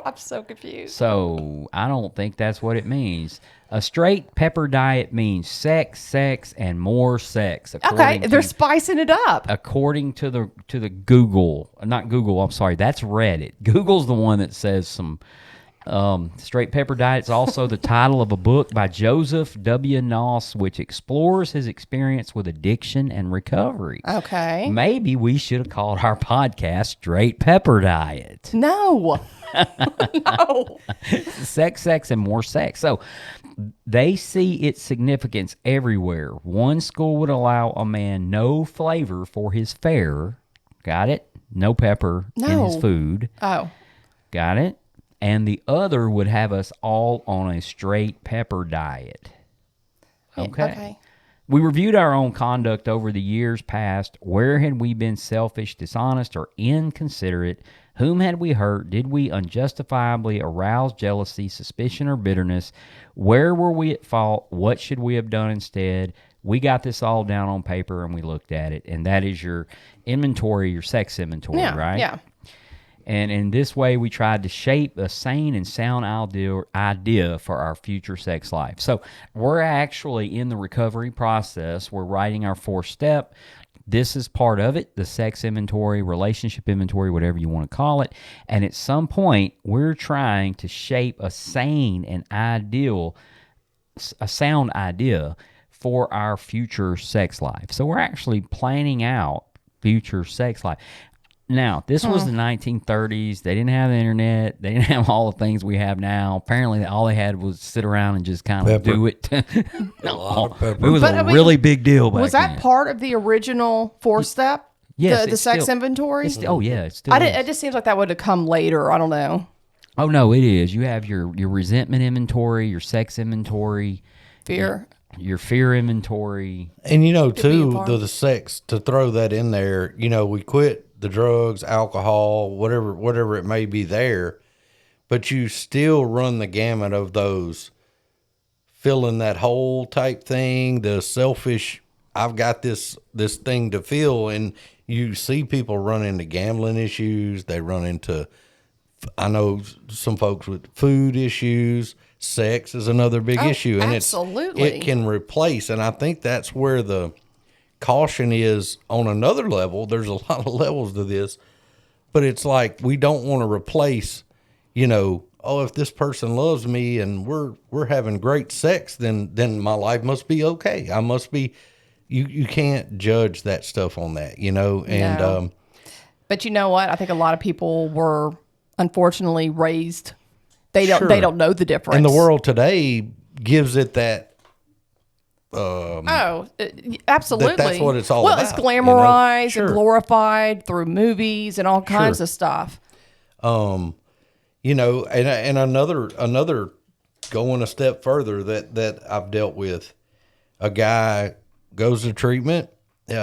I'm so confused. So I don't think that's what it means. A straight pepper diet means sex, and more sex. Okay, they're spicing it up. According to the Google, not Google. I'm sorry, that's Reddit. Google's the one that says some straight pepper diet. It's also the title of a book by Joseph W. Noss, which explores his experience with addiction and recovery. Okay. Maybe we should have called our podcast Straight Pepper Diet. No. No. Sex, and more sex. So they see its significance everywhere. One school would allow a man no flavor for his fare. Got it? No pepper in his No. food. Oh. Got it? And the other would have us all on a straight pepper diet. Okay. We reviewed our own conduct over the years past. Where had we been selfish, dishonest, or inconsiderate? Whom had we hurt? Did we unjustifiably arouse jealousy, suspicion, or bitterness? Where were we at fault? What should we have done instead? We got this all down on paper and we looked at it. And that is your inventory, your sex inventory, right? Yeah. And in this way, we tried to shape a sane and sound idea for our future sex life. So we're actually in the recovery process. We're writing our 4th step. This is part of it, the sex inventory, relationship inventory, whatever you want to call it. And at some point, we're trying to shape a sane and a sound idea for our future sex life. So we're actually planning out future sex life. Now, this was the 1930s. They didn't have the internet. They didn't have all the things we have now. Apparently, all they had was sit around and just kind of Pepper. do it. A lot of pepper. It was But, a I mean, really big deal back Was that then. part of the original 4-step? Yes, the it's sex still- inventory? Oh, yeah. It still I didn't, is. it just seems like that would have come later. I don't know. Oh, no, it is. You have your resentment inventory, your sex inventory, Fear. your fear inventory. And you know, be a too, part. the sex, to throw that in there, you know, we quit the drugs, alcohol, whatever it may be there, but you still run the gamut of those filling that hole type thing, the selfish, I've got this thing to fill. And you see people run into gambling issues. They run into, I know some folks with food issues. Sex is another big Oh, issue, and absolutely. it can replace. And I think that's where the caution is on another level. There's a lot of levels to this, but it's like we don't want to replace, you know, oh, if this person loves me and we're having great sex, then my life must be okay. I must be. You can't judge that stuff on that, you know. And No. But you know what? I think a lot of people were unfortunately raised. They Sure. don't know the difference. and the world today gives it that. Absolutely. that's what it's all well, about, it's you know? glamorized Sure. and glorified through movies and all kinds of stuff. You know, and another going a step further that I've dealt with, a guy goes to treatment. He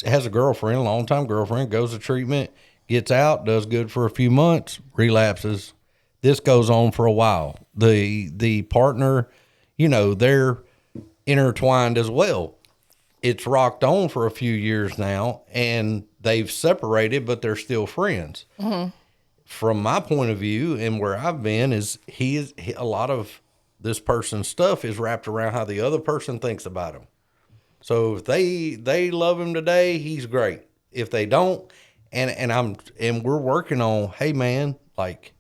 has a girlfriend, a long-time girlfriend, goes to treatment, gets out, does good for a few months, relapses. This goes on for a while. The partner, you know, they're intertwined as well. It's rocked on for a few years now, and they've separated, but they're still friends. From my point of view, and where I've been, is a lot of this person's stuff is wrapped around how the other person thinks about him. So if they love him today, he's great. If they don't, and we're working on, hey man, like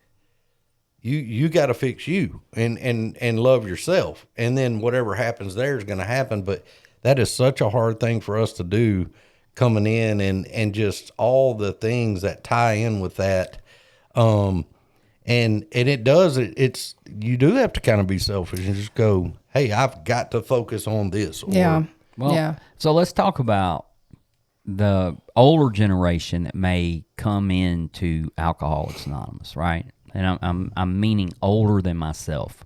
you got to fix you and love yourself, and then whatever happens there is going to happen. But that is such a hard thing for us to do, coming in and just all the things that tie in with that. And it does, it's, you do have to kind of be selfish and just go, hey, I've got to focus on this. Or, Yeah. Well, yeah. so let's talk about the older generation that may come into Alcoholics Anonymous, right? And I'm meaning older than myself,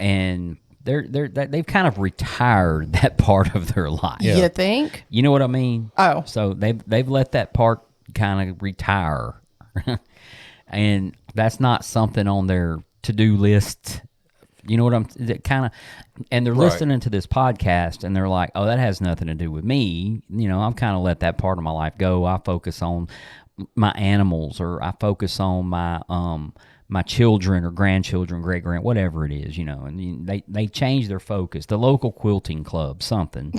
and they've kind of retired that part of their life. Yeah. You think? You know what I mean? Oh. So they've let that part kind of retire, and that's not something on their to-do list. You know what I'm kind of, and they're Right. listening to this podcast and they're like, oh, that has nothing to do with me. You know, I've kind of let that part of my life go. I focus on my animals, or I focus on my my children or grandchildren, great grand, whatever it is, you know. And they change their focus. The local quilting club, something,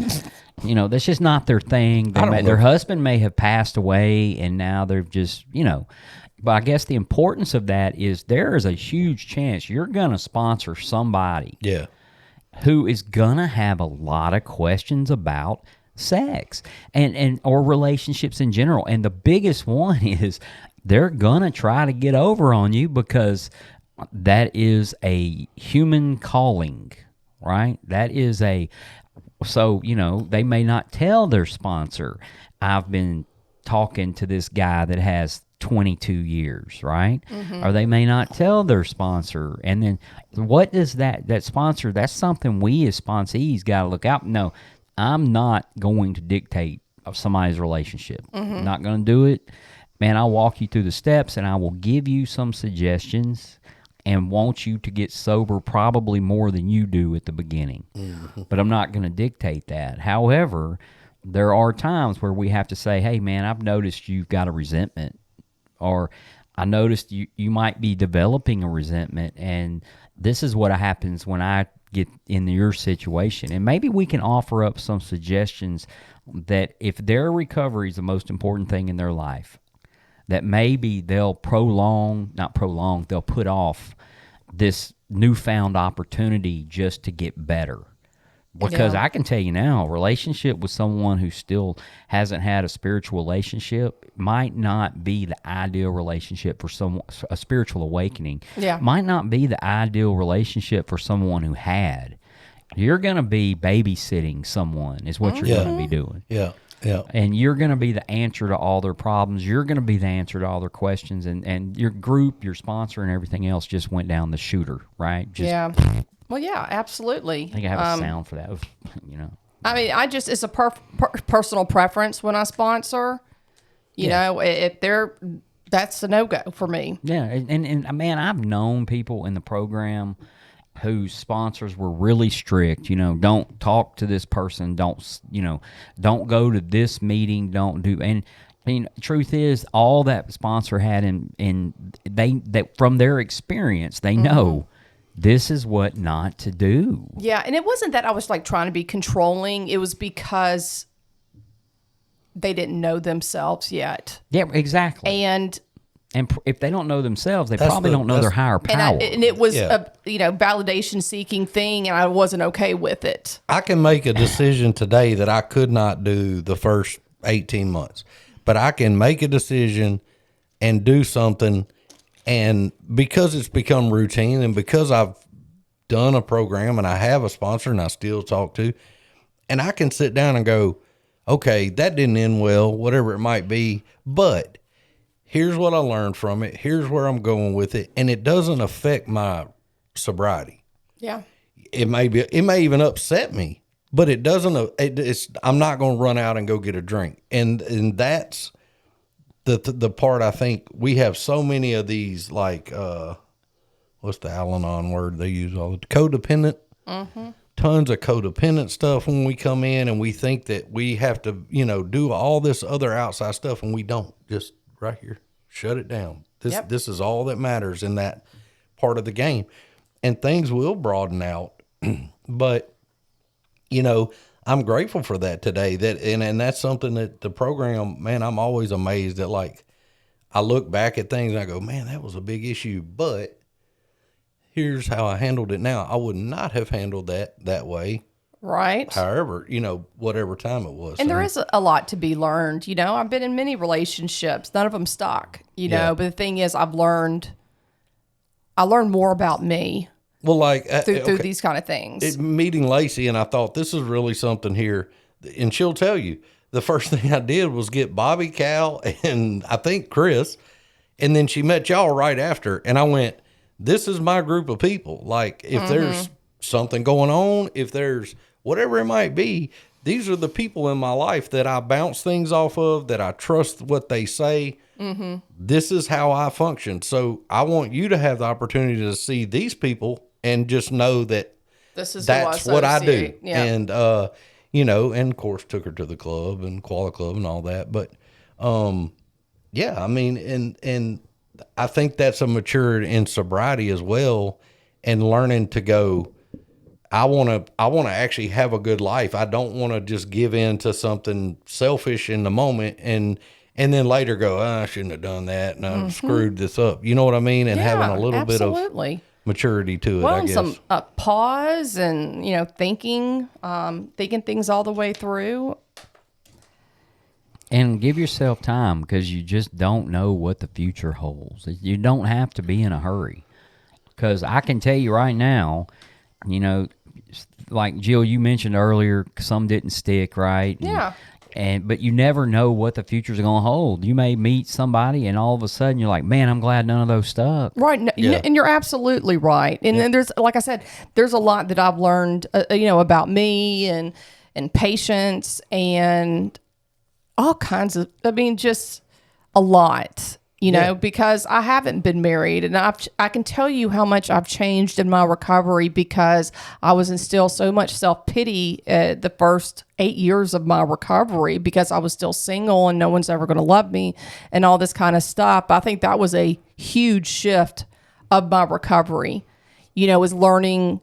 you know, that's just not their thing. I don't know. Their husband may have passed away, and now they're just, you know. But I guess the importance of that is there is a huge chance you're going to sponsor somebody Yeah. who is going to have a lot of questions about sex and or relationships in general. And the biggest one is they're going to try to get over on you, because that is a human calling, right? That is so, you know, they may not tell their sponsor, I've been talking to this guy that has 22 years, right? Or they may not tell their sponsor. And then what is that sponsor? That's something we as sponsees got to look out. No, I'm not going to dictate somebody's relationship. I'm not going to do it. Man, I'll walk you through the steps, and I will give you some suggestions and want you to get sober probably more than you do at the beginning. But I'm not going to dictate that. However, there are times where we have to say, hey, man, I've noticed you've got a resentment, or I noticed you might be developing a resentment, and this is what happens when I get in your situation. And maybe we can offer up some suggestions that if their recovery is the most important thing in their life, that maybe they'll they'll put off this newfound opportunity just to get better. Because Yeah. I can tell you now, a relationship with someone who still hasn't had a spiritual relationship might not be the ideal relationship for someone. A spiritual awakening, Yeah. might not be the ideal relationship for someone who had. You're going to be babysitting someone, is what you're Yeah. going to be doing. Yeah. Yeah. And you're going to be the answer to all their problems. You're going to be the answer to all their questions. And your group, your sponsor, and everything else just went down the shooter, right? Just, Yeah. Well, yeah, absolutely. I think I have a sound for that, you know. I mean, it's a personal preference when I sponsor. You Yeah. know, if that's a no-go for me. Yeah, and man, I've known people in the program whose sponsors were really strict. You know, don't talk to this person. Don't go to this meeting. Don't do. And I mean, truth is, all that sponsor had that from their experience, they know this is what not to do. Yeah, and it wasn't that I was like trying to be controlling. It was because they didn't know themselves yet. Yeah, exactly. And If they don't know themselves, they That's probably don't know their higher power. and it was Yeah. a validation seeking thing, and I wasn't okay with it. I can make a decision today that I could not do the first 18 months, but I can make a decision and do something. And because it's become routine and because I've done a program and I have a sponsor and I still talk to, and I can sit down and go, okay, that didn't end well, whatever it might be, but here's what I learned from it. Here's where I'm going with it. And it doesn't affect my sobriety. Yeah. It may even upset me, but it doesn't. I'm not going to run out and go get a drink, and that's the part. I think we have so many of these, like what's the Al-Anon word they use all the codependent. Tons of codependent stuff when we come in, and we think that we have to, do all this other outside stuff, and we don't. Just right here, shut it down. This is all that matters in that part of the game, and things will broaden out. But, I'm grateful for that today. And that's something that the program, man, I'm always amazed that, like, I look back at things and I go, man, that was a big issue, but here's how I handled it now. I would not have handled that way. Right. However, whatever time it was. And there is a lot to be learned. I've been in many relationships, none of them stuck, Yeah. but the thing is, I learned more about me well, like through these kind of things. Meeting Lacey, and I thought this is really something here. And she'll tell you, the first thing I did was get Bobby, Cal, and I think Chris. And then she met y'all right after. And I went, this is my group of people. Like, if there's something going on, if there's whatever it might be, these are the people in my life that I bounce things off of, that I trust what they say. This is how I function. So I want you to have the opportunity to see these people and just know that This is that's what I do. associate. Yeah. And, and of course took her to the club and Koala Club and all that. But, yeah, I mean, and I think that's a maturity in sobriety as well, and learning to go, I want to actually have a good life. I don't want to just give in to something selfish in the moment and then later go, I shouldn't have done that and I screwed this up. You know what I mean? And having a little bit of maturity to it, I guess. Some pause and, thinking things all the way through. And give yourself time, because you just don't know what the future holds. You don't have to be in a hurry. Because I can tell you right now, like Jill, you mentioned earlier, some didn't stick, right? Yeah. But you never know what the future's going to hold. You may meet somebody, and all of a sudden you're like, man, I'm glad none of those stuck. Right. No, Yeah. and you're absolutely right. And then there's, like I said, there's a lot that I've learned, about me and patience and all kinds of, just a lot, because I haven't been married, and I can tell you how much I've changed in my recovery, because I was instilled so much self-pity the first 8 years of my recovery, because I was still single and no one's ever going to love me and all this kind of stuff. I think that was a huge shift of my recovery, was learning,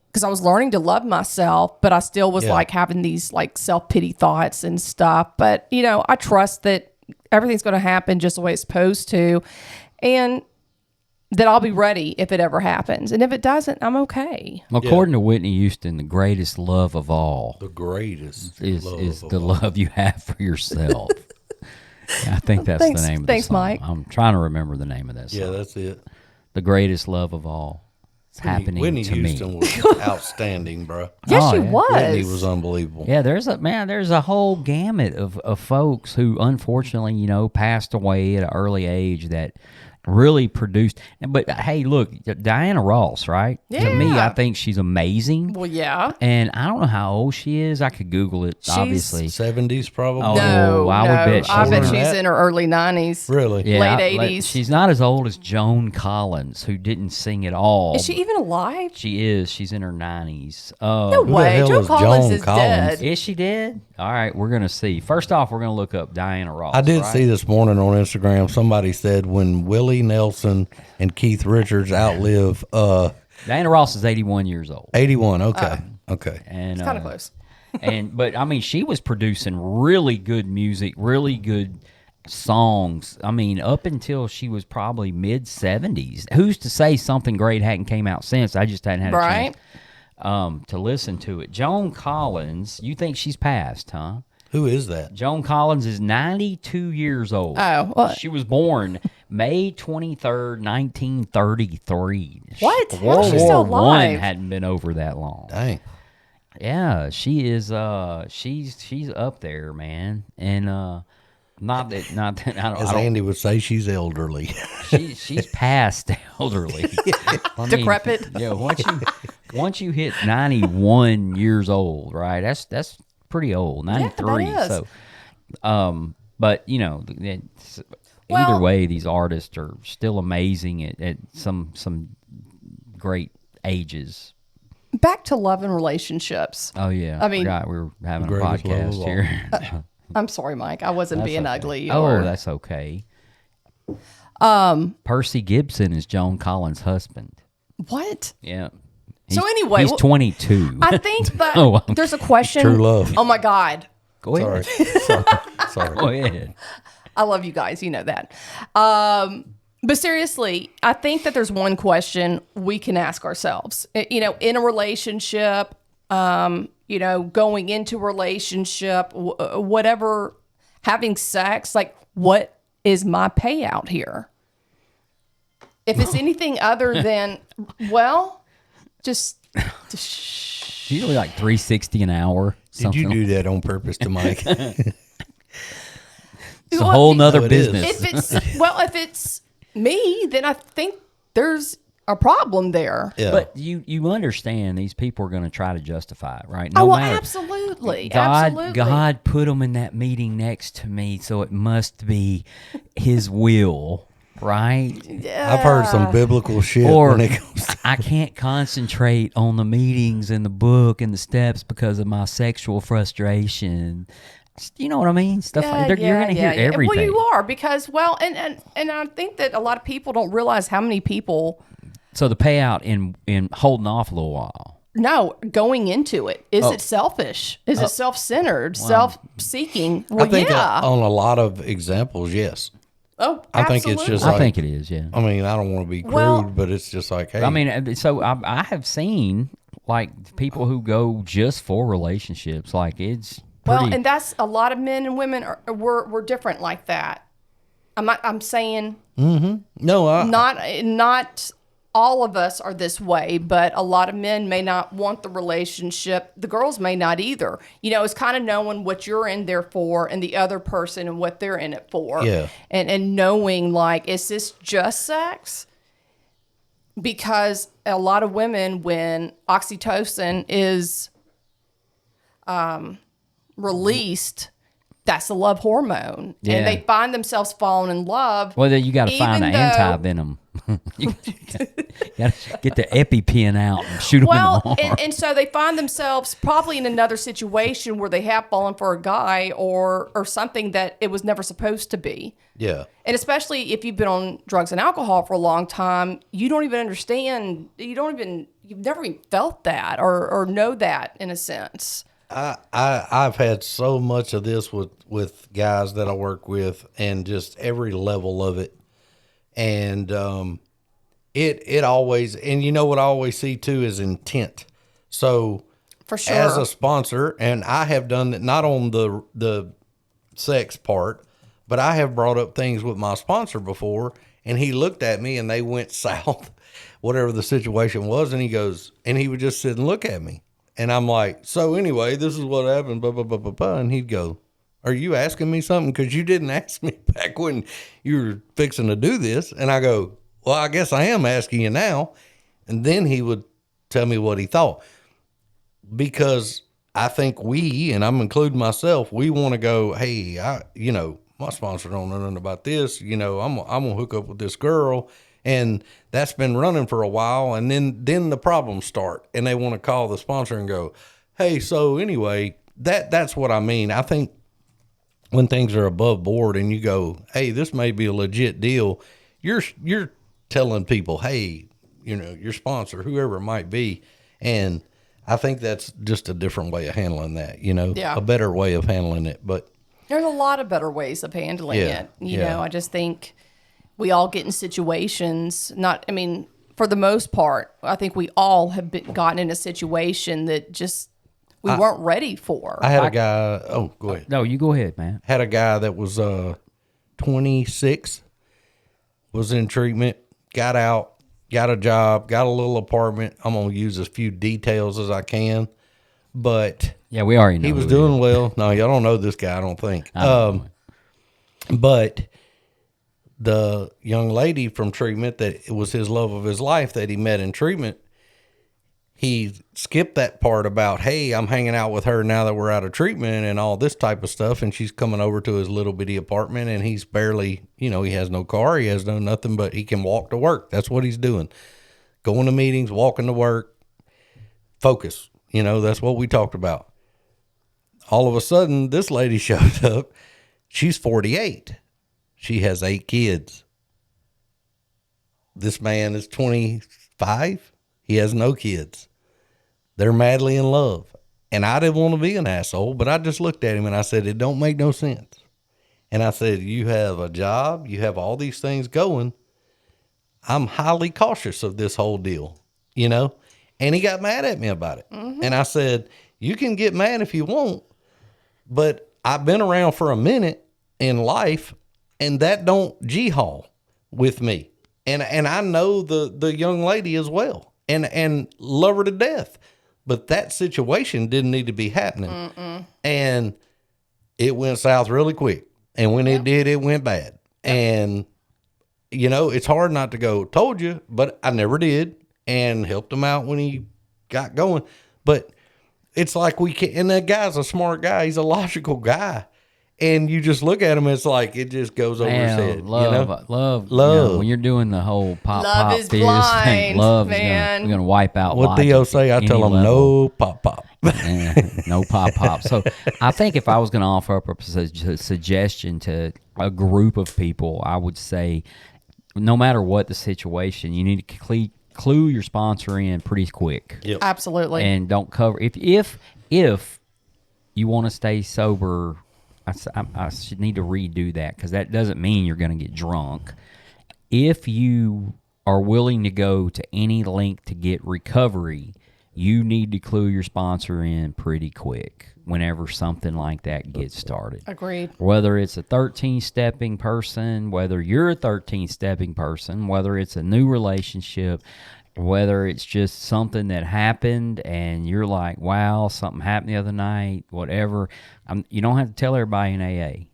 because I was learning to love myself, but I still was like having these like self-pity thoughts and stuff. But, I trust that everything's going to happen just the way it's supposed to. And that I'll be ready if it ever happens. And if it doesn't, I'm okay. According to Whitney Houston, the greatest love of all The greatest is of the all. love you have for yourself. I think that's Thanks- the name of thanks, the song. Mike. I'm trying to remember the name of that song. Yeah, that's it. The greatest love of all. It's happening Whitney to Houston me. was outstanding, bro. Yes, Oh, she yeah. was. Whitney was unbelievable. Yeah, there's a whole gamut of folks who unfortunately, passed away at an early age that really produced. But hey, look, Diana Ross, right? To me, Yeah. I think she's amazing. Well, yeah. And I don't know how old she is. I could Google it, obviously. 70s probably. Oh, No, I would bet I she's bet in she's that. in her early 90s. Really? Yeah, late like, 80s. she's not as old as Joan Collins, who didn't sing at all. Is she even alive? She is. She's in her 90s. No the way. hell Joan is Collins Joan is Collins? dead. Is she dead? All right, we're going to see. First off, we're going to look up Diana Ross. I did right? see this morning on Instagram, somebody said when Willie Nelson and Keith Richards outlive Diana Ross is 81 years old. 81. Okay. Okay. And, It's kind of close. But I mean, she was producing really good music, really good songs. I mean, up until she was probably mid 70s. Who's to say something great hadn't came out since? I just hadn't had a Right. chance to listen to it. Joan Collins, you think she's passed, huh? Who is that? Joan Collins is 92 years old. Oh, well- She was born May 23rd, 1933. What? How is World she still War One alive? hadn't been over that long. Dang. Yeah, she is. She's up there, man. And not that I don't. As Andy would say, she's elderly. She's past elderly. I mean, Decrepit. Yeah, once you hit 91 years old, right? That's pretty old. 93. is. So, but it's, either Well- way, these artists are still amazing at some great ages. Back to love and relationships. Oh yeah, I mean- forgot we were having a Greatest love of podcast all. here. I'm sorry, Mike. I wasn't being okay. ugly. Oh, or- that's okay. Percy Gibson is Joan Collins' husband. What? Yeah. So anyway, he's well- 22. I think that Oh, there's a question. True love. Oh my God. Go Sorry. ahead. Sorry. Go ahead. I love you guys. You know that. But seriously, I think that there's one question we can ask ourselves. In a relationship, going into a relationship, whatever, having sex, like, what is my payout here? If it's anything other than, well, just It's usually like $3.60 an hour. Did you something. do that on purpose to Mike? It's a whole nother No, it is. business. if it's me, then I think there's a problem there. Yeah. But you understand these people are going to try to justify it, right? Oh, well, matter. absolutely. God, Absolutely. God put them in that meeting next to me, so it must be His will, right? I've heard some biblical shit Or when it comes to I can't concentrate on the meetings and the book and the steps because of my sexual frustration. You know what I mean? Stuff like that. You're going to hear everything. Well, you are because, and I think that a lot of people don't realize how many people So the payout in holding off a little while. going into it. Is Oh. it selfish? Is it self-centered, self-seeking? Well, I think yeah. on a lot of examples, yes. Oh, I think it's just absolutely. I like- think it is, yeah. I mean, I don't want to be crude, Well- but it's just like, hey, I mean, so I have seen like people who go just for relationships. Like it's pretty. Well, and that's a lot of men and women we're different like that. I'm saying no, not all of us are this way, but a lot of men may not want the relationship. The girls may not either. It's kind of knowing what you're in there for and the other person and what they're in it for. Yeah. And knowing, like, is this just sex? Because a lot of women, when oxytocin is released, that's the love hormone. Yeah. And they find themselves falling in love. well, then you got to find the even though- anti venom. you got to get the EpiPen out and shoot them Well, in the arm. and so they find themselves probably in another situation where they have fallen for a guy or something that it was never supposed to be. yeah. And especially if you've been on drugs and alcohol for a long time, you don't even understand. You've never even felt that or know that in a sense. I've had so much of this with guys that I work with and just every level of it. And it always, and you know what I always see too is intent. So For sure. as a sponsor, and I have done it not on the sex part, but I have brought up things with my sponsor before, and he looked at me and they went south, whatever the situation was, and he goes, and he would just sit and look at me. And I'm like, so anyway, this is what happened, blah, blah, blah, blah, blah. And he'd go, are you asking me something? Because you didn't ask me back when you were fixing to do this. And I go, well, I guess I am asking you now. And then he would tell me what he thought. Because I think we, and I'm including myself, we want to go, hey, my sponsor don't know nothing about this. I'm going to hook up with this girl. And that's been running for a while. And then the problems start. And they want to call the sponsor and go, hey, so anyway, that's what I mean. I think when things are above board and you go, hey, this may be a legit deal, you're telling people, hey, your sponsor, whoever it might be. And I think that's just a different way of handling that, Yeah. a better way of handling it. But There's a lot of better ways of handling Yeah, it. You know, I just think we all get in situations, for the most part, I think we all have gotten in a situation that just we weren't ready for. I had a guy, go ahead. No, you go ahead, man. Had a guy that was 26, was in treatment, got out, got a job, got a little apartment. I'm going to use as few details as I can, but Yeah, we already know he was who doing well. No, y'all don't know this guy, I don't think. I don't know. But the young lady from treatment that it was his love of his life that he met in treatment, he skipped that part about, hey, I'm hanging out with her now that we're out of treatment and all this type of stuff. And she's coming over to his little bitty apartment and he's barely, he has no car. He has no nothing, but he can walk to work. That's what he's doing. Going to meetings, walking to work, focus. That's what we talked about. All of a sudden, this lady showed up. She's 48. She has 8 kids. This man is 25. He has no kids. They're madly in love. And I didn't want to be an asshole, but I just looked at him and I said, it don't make no sense. And I said, you have a job. You have all these things going. I'm highly cautious of this whole deal, And he got mad at me about it. Mm-hmm. And I said, you can get mad if you want, but I've been around for a minute in life and that don't G-haul with me. And I know the young lady as well and love her to death, but that situation didn't need to be happening. Mm-mm. And it went south really quick. And when it did, it went bad. And, it's hard not to go, told you, but I never did and helped him out when he got going. But it's like we can't, and that guy's a smart guy. He's a logical guy. And you just look at him, it's like it just goes over his head. Love. When you're doing the whole pop Love is fizz blind, thing, love man. is gonna wipe out. What logic Theo say? I at tell any him level. no pop. No pop. So I think if I was going to offer up a suggestion to a group of people, I would say, no matter what the situation, you need to clue your sponsor in pretty quick. Yep. Absolutely. And don't cover if you want to stay sober. I should need to redo that because that doesn't mean you're going to get drunk. If you are willing to go to any length to get recovery, you need to clue your sponsor in pretty quick whenever something like that gets started. Agreed. Whether it's a 13-stepping person, whether you're a 13-stepping person, whether it's a new relationship, whether it's just something that happened and you're like, wow, something happened the other night, whatever. You don't have to tell everybody in AA.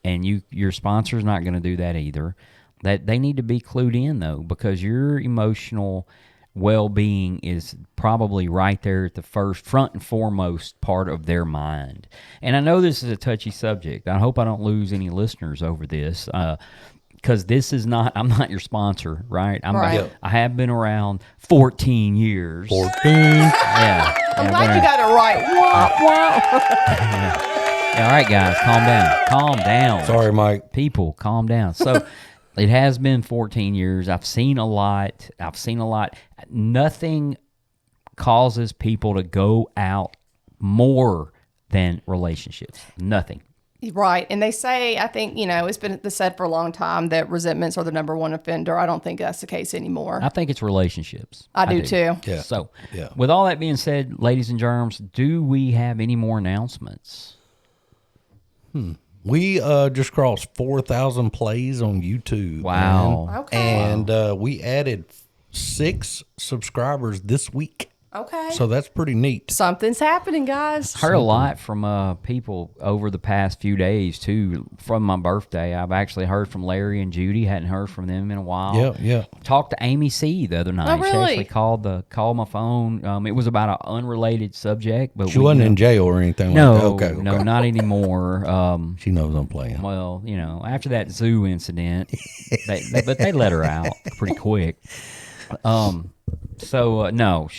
And your sponsor's not going to do that either. That they need to be clued in, though, because your emotional well-being is probably right there at the front and foremost part of their mind. And I know this is a touchy subject. I hope I don't lose any listeners over this. Because I'm not your sponsor, right? Right. I have been around 14 years. 14. Yeah. I'm glad you got it right. Wah, wah. Yeah, all right, guys, calm down. Calm down. Sorry, Mike. People, calm down. So it has been 14 years. I've seen a lot. Nothing causes people to go out more than relationships. Nothing. Right. And they say, I think, it's been said for a long time that resentments are the number one offender. I don't think that's the case anymore. I think it's relationships. I do too. Yeah. So, Yeah. with all that being said, ladies and germs, do we have any more announcements? We just crossed 4,000 plays on YouTube. Wow. man. Okay. And we added 6 subscribers this week. Okay. So that's pretty neat. Something's happening, guys. Heard a lot from people over the past few days too. From my birthday, I've actually heard from Larry and Judy. Hadn't heard from them in a while. Yeah, yeah. Talked to Amy C the other night. Oh, She really? actually called my phone. It was about an unrelated subject, but She wasn't in jail or anything like that. Okay, no, okay. not anymore. She knows I'm playing. Well, after that zoo incident, but they let her out pretty quick. So no,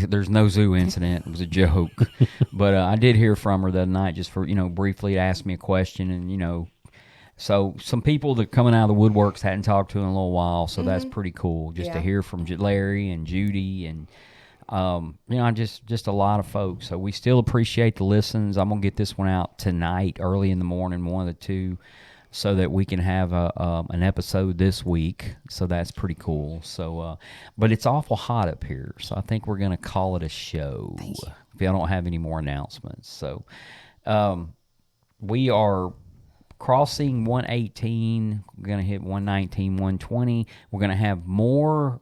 there's no zoo incident. It was a joke. But I did hear from her the other night, just for briefly to ask me a question, and so some people that coming out of the woodworks hadn't talked to in a little while, so that's pretty cool. Just to Yeah. hear from Larry and Judy and. Just a lot of folks. So we still appreciate the listens. I'm gonna get this one out tonight, early in the morning, one of the two, so that we can have an episode this week. So that's pretty cool. So, but it's awful hot up here, so I think we're gonna call it a show. If I don't have any more announcements, so we are crossing 118. We're gonna hit 119, 120. We're gonna have more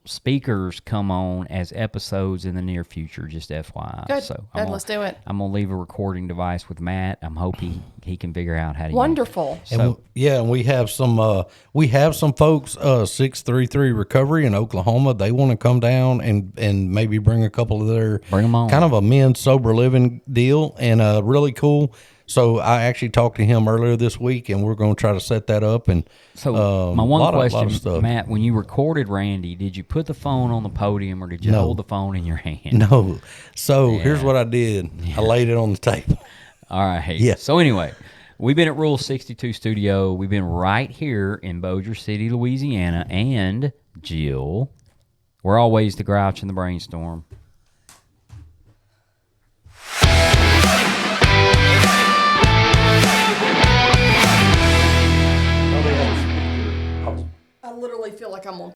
speakers come on as episodes in the near future, just FYI. Good. So Good, let's do it. I'm gonna leave a recording device with Matt. I'm hoping he can figure out how to Wonderful. use it. So And we have some folks 633 Recovery in Oklahoma. They want to come down and maybe bring a couple of their Bring 'em on. kind of a men's sober living deal, and really cool. So I actually talked to him earlier this week, and we're going to try to set that up. And So my one lot of question, stuff. Matt, when you recorded Randy, did you put the phone on the podium or did you hold the phone in your hand? No. So here's what I did. I laid it on the table. All right. Yeah. So anyway, we've been at Rule 62 Studio. We've been right here in Bossier City, Louisiana. And Jill, we're always the Grouch and the Brainstorm. I literally feel like I'm on